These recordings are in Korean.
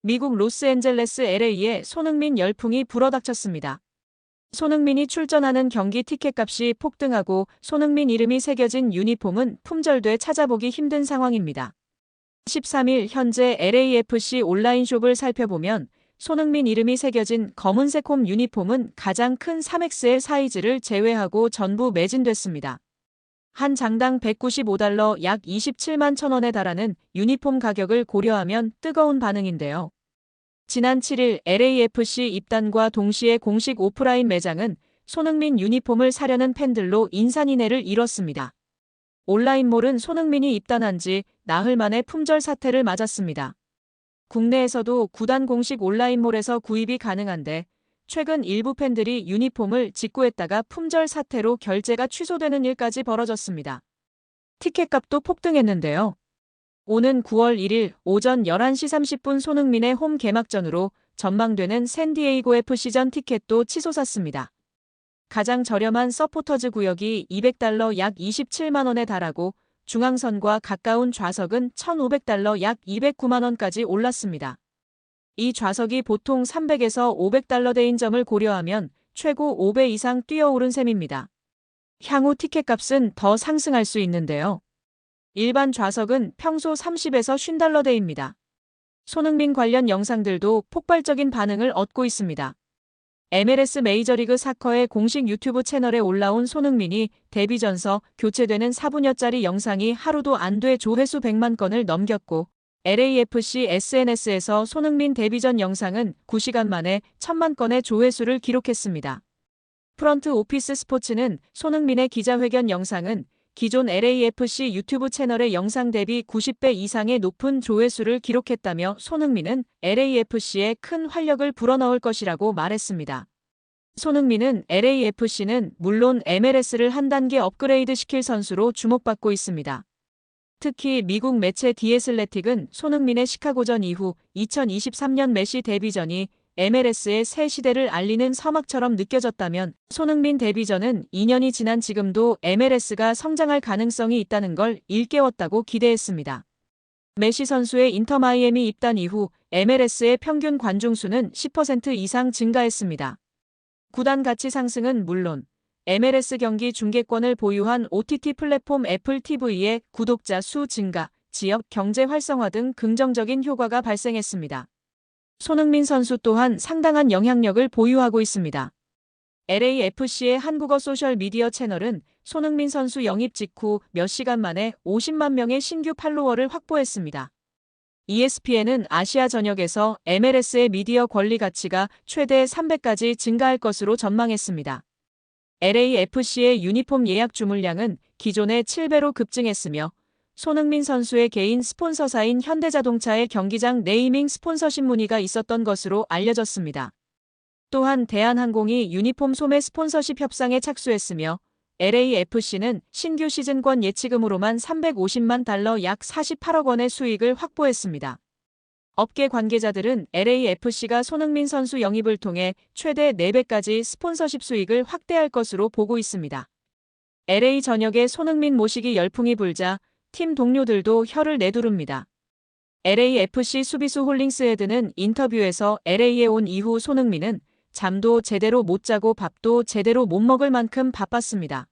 미국 로스앤젤레스 LA에 손흥민 열풍이 불어닥쳤습니다. 손흥민이 출전하는 경기 티켓값이 폭등하고 손흥민 이름이 새겨진 유니폼은 품절돼 찾아보기 힘든 상황입니다. 13일 현재 LAFC 온라인숍을 살펴보면 손흥민 이름이 새겨진 검은색 홈 유니폼은 가장 큰 3XL 사이즈를 제외하고 전부 매진됐습니다. 한 장당 $195, 약 27만 1,000원에 달하는 유니폼 가격을 고려하면 뜨거운 반응인데요. 지난 7일 LAFC 입단과 동시에 공식 오프라인 매장은 손흥민 유니폼을 사려는 팬들로 인산인해를 이뤘습니다. 온라인몰은 손흥민이 입단한 지 나흘 만에 품절 사태를 맞았습니다. 국내에서도 구단 공식 온라인몰에서 구입이 가능한데 최근 일부 팬들이 유니폼을 직구했다가 품절 사태로 결제가 취소되는 일까지 벌어졌습니다. 티켓값도 폭등했는데요. 오는 9월 1일 오전 11시 30분 손흥민의 홈 개막전으로 전망되는 샌디에이고 FC전 티켓도 치솟았습니다. 가장 저렴한 서포터즈 구역이 $200, 약 27만 원에 달하고 중앙선과 가까운 좌석은 $1,500, 약 209만 원까지 올랐습니다. 이 좌석이 보통 $300에서 $500대인 점을 고려하면 최고 5배 이상 뛰어오른 셈입니다. 향후 티켓값은 더 상승할 수 있는데요. 일반 좌석은 평소 $30에서 $50대입니다. 손흥민 관련 영상들도 폭발적인 반응을 얻고 있습니다. MLS 메이저리그 사커의 공식 유튜브 채널에 올라온 손흥민이 데뷔 전서 교체되는 4분여짜리 영상이 하루도 안 돼 조회수 100만 건을 넘겼고 LAFC SNS에서 손흥민 데뷔 전 영상은 9시간 만에 1,000만 건의 조회수를 기록했습니다. 프런트 오피스 스포츠는 손흥민의 기자회견 영상은 기존 LAFC 유튜브 채널의 영상 대비 90배 이상의 높은 조회수를 기록했다며 손흥민은 LAFC에 큰 활력을 불어넣을 것이라고 말했습니다. 손흥민은 LAFC는 물론 MLS를 한 단계 업그레이드 시킬 선수로 주목받고 있습니다. 특히 미국 매체 디 애슬레틱은 손흥민의 시카고전 이후 2023년 메시 데뷔전이 MLS의 새 시대를 알리는 서막처럼 느껴졌다면 손흥민 데뷔전은 2년이 지난 지금도 MLS가 성장할 가능성이 있다는 걸 일깨웠다고 기대했습니다. 메시 선수의 인터 마이애미 입단 이후 MLS의 평균 관중 수는 10% 이상 증가했습니다. 구단 가치 상승은 물론 MLS 경기 중계권을 보유한 OTT 플랫폼 애플 TV의 구독자 수 증가, 지역 경제 활성화 등 긍정적인 효과가 발생했습니다. 손흥민 선수 또한 상당한 영향력을 보유하고 있습니다. LAFC의 한국어 소셜미디어 채널은 손흥민 선수 영입 직후 몇 시간 만에 50만 명의 신규 팔로워를 확보했습니다. ESPN은 아시아 전역에서 MLS의 미디어 권리 가치가 최대 300까지 증가할 것으로 전망했습니다. LAFC의 유니폼 예약 주문량은 기존의 7배로 급증했으며 손흥민 선수의 개인 스폰서사인 현대자동차의 경기장 네이밍 스폰서십 문의가 있었던 것으로 알려졌습니다. 또한 대한항공이 유니폼 소매 스폰서십 협상에 착수했으며 LAFC는 신규 시즌권 예치금으로만 $350만 약 48억 원의 수익을 확보했습니다. 업계 관계자들은 LAFC가 손흥민 선수 영입을 통해 최대 4배까지 스폰서십 수익을 확대할 것으로 보고 있습니다. LA 전역에 손흥민 모시기 열풍이 불자 팀 동료들도 혀를 내두릅니다. LAFC 수비수 홀링스 헤드는 인터뷰에서 LA에 온 이후 손흥민은 잠도 제대로 못 자고 밥도 제대로 못 먹을 만큼 바빴습니다.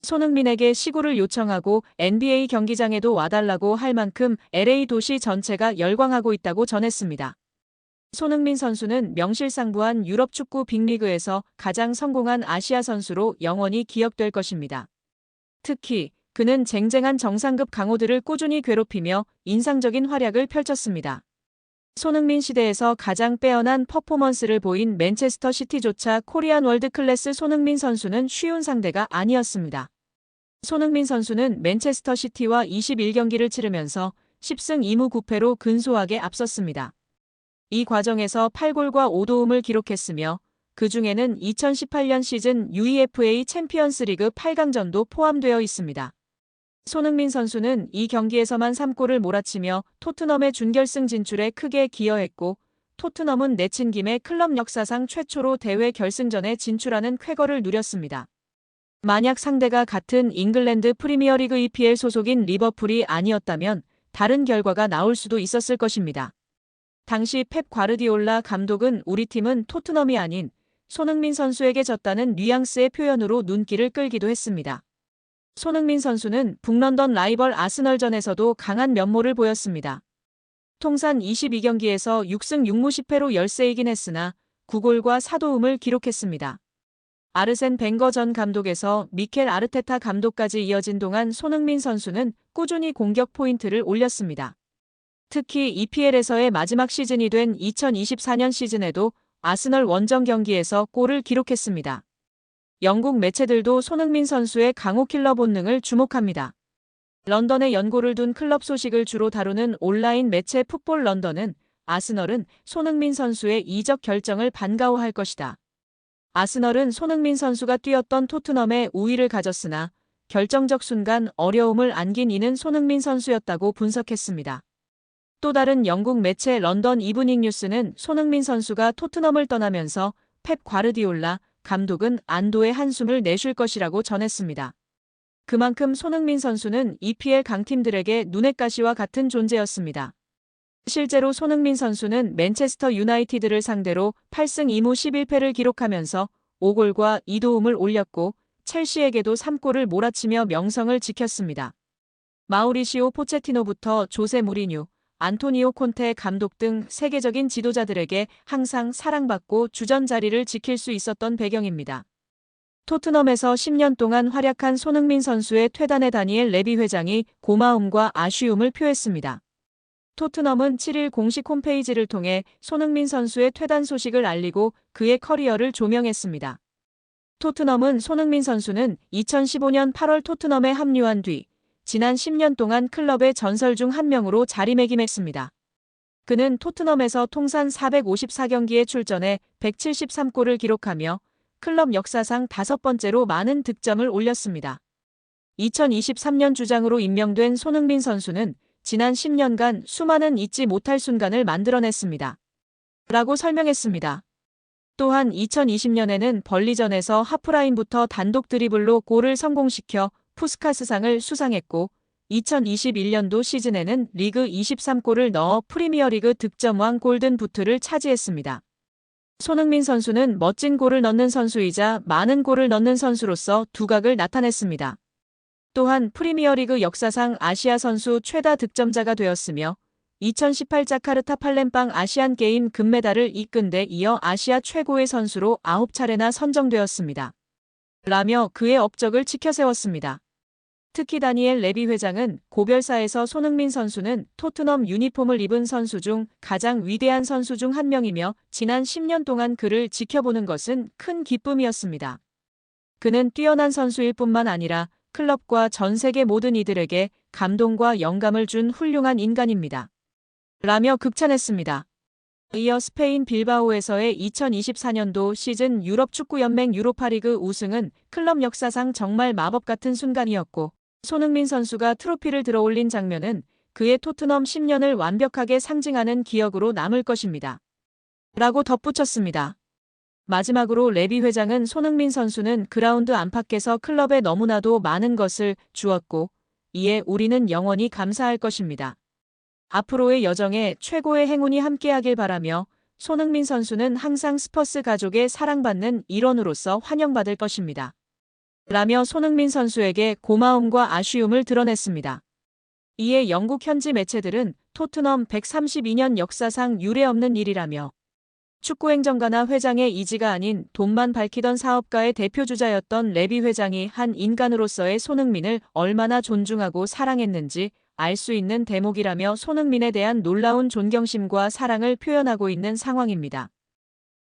손흥민에게 시구를 요청하고 NBA 경기장에도 와달라고 할 만큼 LA 도시 전체가 열광하고 있다고 전했습니다. 손흥민 선수는 명실상부한 유럽 축구 빅리그에서 가장 성공한 아시아 선수로 영원히 기억될 것입니다. 특히 그는 쟁쟁한 정상급 강호들을 꾸준히 괴롭히며 인상적인 활약을 펼쳤습니다. 손흥민 시대에서 가장 빼어난 퍼포먼스를 보인 맨체스터 시티조차 코리안 월드클래스 손흥민 선수는 쉬운 상대가 아니었습니다. 손흥민 선수는 맨체스터 시티와 21경기를 치르면서 10승 2무 9패로 근소하게 앞섰습니다. 이 과정에서 8골과 5도움을 기록했으며 그 중에는 2018년 시즌 UEFA 챔피언스 리그 8강전도 포함되어 있습니다. 손흥민 선수는 이 경기에서만 3골을 몰아치며 토트넘의 준결승 진출에 크게 기여했고 토트넘은 내친 김에 클럽 역사상 최초로 대회 결승전에 진출하는 쾌거를 누렸습니다. 만약 상대가 같은 잉글랜드 프리미어리그 EPL 소속인 리버풀이 아니었다면 다른 결과가 나올 수도 있었을 것입니다. 당시 펩 과르디올라 감독은 우리 팀은 토트넘이 아닌 손흥민 선수에게 졌다는 뉘앙스의 표현으로 눈길을 끌기도 했습니다. 손흥민 선수는 북런던 라이벌 아스널전에서도 강한 면모를 보였습니다. 통산 22경기에서 6승 6무 10패로 열세이긴 했으나 9골과 4도움을 기록했습니다. 아르센 벵거 전 감독에서 미켈 아르테타 감독까지 이어진 동안 손흥민 선수는 꾸준히 공격 포인트를 올렸습니다. 특히 EPL에서의 마지막 시즌이 된 2024년 시즌에도 아스널 원정 경기에서 골을 기록했습니다. 영국 매체들도 손흥민 선수의 강호 킬러 본능을 주목합니다. 런던에 연고를 둔 클럽 소식을 주로 다루는 온라인 매체 풋볼 런던은 아스널은 손흥민 선수의 이적 결정을 반가워할 것이다. 아스널은 손흥민 선수가 뛰었던 토트넘에 우위를 가졌으나 결정적 순간 어려움을 안긴 이는 손흥민 선수였다고 분석했습니다. 또 다른 영국 매체 런던 이브닝 뉴스는 손흥민 선수가 토트넘을 떠나면서 펩 과르디올라 감독은 안도의 한숨을 내쉴 것이라고 전했습니다. 그만큼 손흥민 선수는 EPL 강팀들에게 눈엣 가시와 같은 존재였습니다. 실제로 손흥민 선수는 맨체스터 유나이티드를 상대로 8승 2무 11패를 기록하면서 5골과 2도움을 올렸고 첼시에게도 3골을 몰아치며 명성을 지켰습니다. 마우리시오 포체티노부터 조세 무리뉴, 안토니오 콘테 감독 등 세계적인 지도자들에게 항상 사랑받고 주전 자리를 지킬 수 있었던 배경입니다. 토트넘에서 10년 동안 활약한 손흥민 선수의 퇴단에 다니엘 레비 회장이 고마움과 아쉬움을 표했습니다. 토트넘은 7일 공식 홈페이지를 통해 손흥민 선수의 퇴단 소식을 알리고 그의 커리어를 조명했습니다. 토트넘은 손흥민 선수는 2015년 8월 토트넘에 합류한 뒤 지난 10년 동안 클럽의 전설 중 한 명으로 자리매김했습니다. 그는 토트넘에서 통산 454경기에 출전해 173골을 기록하며 클럽 역사상 5번째로 많은 득점을 올렸습니다. 2023년 주장으로 임명된 손흥민 선수는 지난 10년간 수많은 잊지 못할 순간을 만들어냈습니다. 라고 설명했습니다. 또한 2020년에는 벌리전에서 하프라인부터 단독 드리블로 골을 성공시켜 푸스카스상을 수상했고 2021년도 시즌에는 리그 23골을 넣어 프리미어리그 득점왕 골든 부트를 차지했습니다. 손흥민 선수는 멋진 골을 넣는 선수이자 많은 골을 넣는 선수로서 두각을 나타냈습니다. 또한 프리미어리그 역사상 아시아 선수 최다 득점자가 되었으며 2018 자카르타 팔렘방 아시안게임 금메달을 이끈 데 이어 아시아 최고의 선수로 9차례나 선정되었습니다. 라며 그의 업적을 치켜세웠습니다. 특히 다니엘 레비 회장은 고별사에서 손흥민 선수는 토트넘 유니폼을 입은 선수 중 가장 위대한 선수 중 한 명이며 지난 10년 동안 그를 지켜보는 것은 큰 기쁨이었습니다. 그는 뛰어난 선수일 뿐만 아니라 클럽과 전 세계 모든 이들에게 감동과 영감을 준 훌륭한 인간입니다. 라며 극찬했습니다. 이어 스페인 빌바오에서의 2024년도 시즌 유럽축구연맹 유로파리그 우승은 클럽 역사상 정말 마법 같은 순간이었고 손흥민 선수가 트로피를 들어올린 장면은 그의 토트넘 10년을 완벽하게 상징하는 기억으로 남을 것입니다. 라고 덧붙였습니다. 마지막으로 레비 회장은 손흥민 선수는 그라운드 안팎에서 클럽에 너무나도 많은 것을 주었고 이에 우리는 영원히 감사할 것입니다. 앞으로의 여정에 최고의 행운이 함께하길 바라며 손흥민 선수는 항상 스퍼스 가족의 사랑받는 일원으로서 환영받을 것입니다. 라며 손흥민 선수에게 고마움과 아쉬움을 드러냈습니다. 이에 영국 현지 매체들은 토트넘 132년 역사상 유례없는 일이라며 축구행정가나 회장의 이지가 아닌 돈만 밝히던 사업가의 대표주자였던 레비 회장이 한 인간으로서의 손흥민을 얼마나 존중하고 사랑했는지 알 수 있는 대목이라며 손흥민에 대한 놀라운 존경심과 사랑을 표현하고 있는 상황입니다.